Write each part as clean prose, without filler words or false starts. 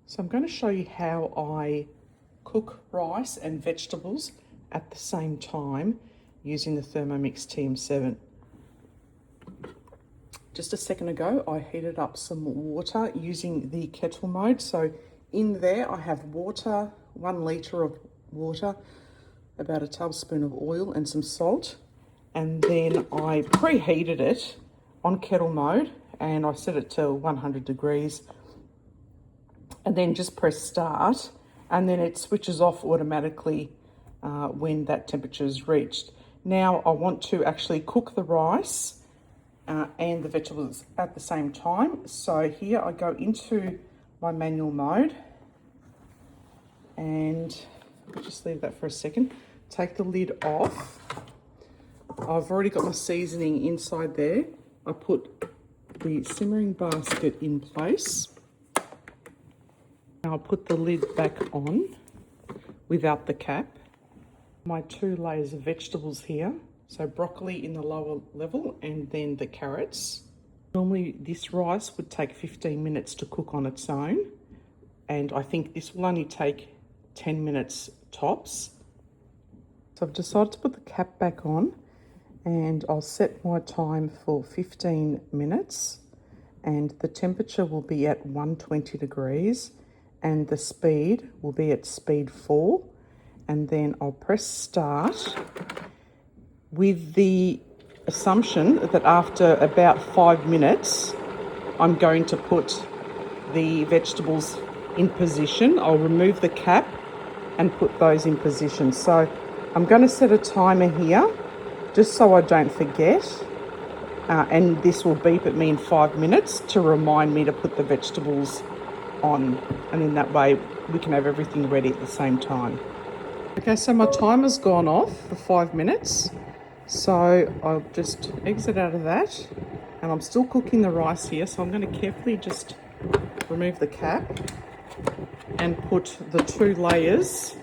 So I'm going to show you how I cook rice and vegetables at the same time using the Thermomix TM7. Just a second ago, I heated up some water using the kettle mode. So in there, I have water, 1 litre of water, about a tablespoon of oil and some salt. And then I preheated it on kettle mode and I set it to 100 degrees. And then just press start, and then it switches off automatically when that temperature is reached. Now I want to actually cook the rice and the vegetables at the same time. So here I go into my manual mode, and I'll just leave that for a second. Take the lid off. I've already got my seasoning inside there. I put the simmering basket in place. I'll put the lid back on without the cap. My 2 layers of vegetables here. So broccoli in the lower level and then the carrots. Normally this rice would take 15 minutes to cook on its own. And I think this will only take 10 minutes tops. So I've decided to put the cap back on and I'll set my time for 15 minutes. And the temperature will be at 120 degrees. And the speed will be at speed 4, and then I'll press start with the assumption that after about 5 minutes I'm going to put the vegetables in position. I'll remove the cap and put those in position. So I'm going to set a timer here just so I don't forget, and this will beep at me in 5 minutes to remind me to put the vegetables on, and in that way we can have everything ready at the same time. Okay, so my timer's gone off for 5 minutes, so I'll just exit out of that, and I'm still cooking the rice here, so I'm going to carefully just remove the cap and put the 2 layers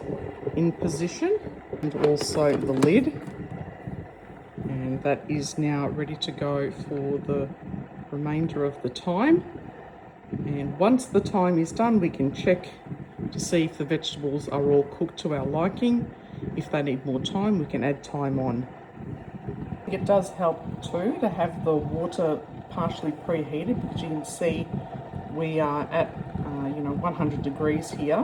in position and also the lid, and that is now ready to go for the remainder of the time. And once the time is done, we can check to see if the vegetables are all cooked to our liking. If they need more time, we can add time on. It does help too to have the water partially preheated, because you can see we are at 100 degrees here,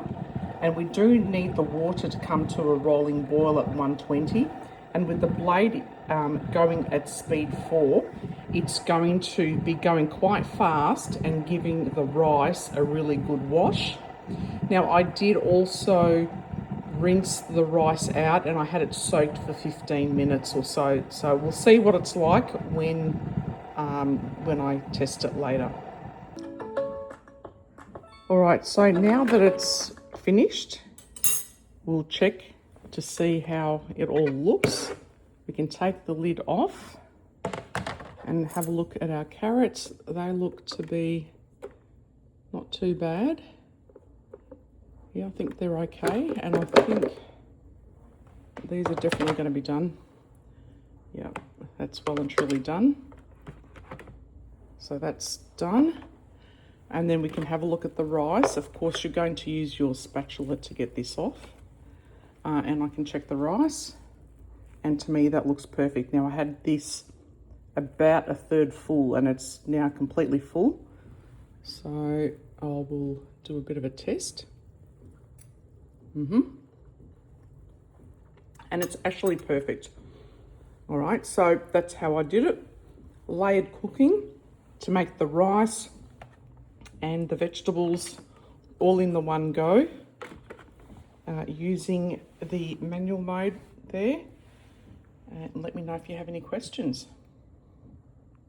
and we do need the water to come to a rolling boil at 120. And with the blade going at speed 4, it's going to be going quite fast and giving the rice a really good wash. Now I did also rinse the rice out and I had it soaked for 15 minutes or so. So we'll see what it's like when I test it later. All right, so now that it's finished, we'll check to see how it all looks. We can take the lid off and have a look at our carrots. They look to be not too bad. Yeah, I think they're okay, and I think these are definitely going to be done. Yeah, that's well and truly done. So that's done. And then we can have a look at the rice. Of course, you're going to use your spatula to get this off. And I can check the rice, and to me that looks perfect. Now I had this about a third full and it's now completely full, so I will do a bit of a test. And it's actually perfect. All right, so that's how I did it. Layered cooking to make the rice and the vegetables all in the one go, using the manual mode there. And let me know if you have any questions.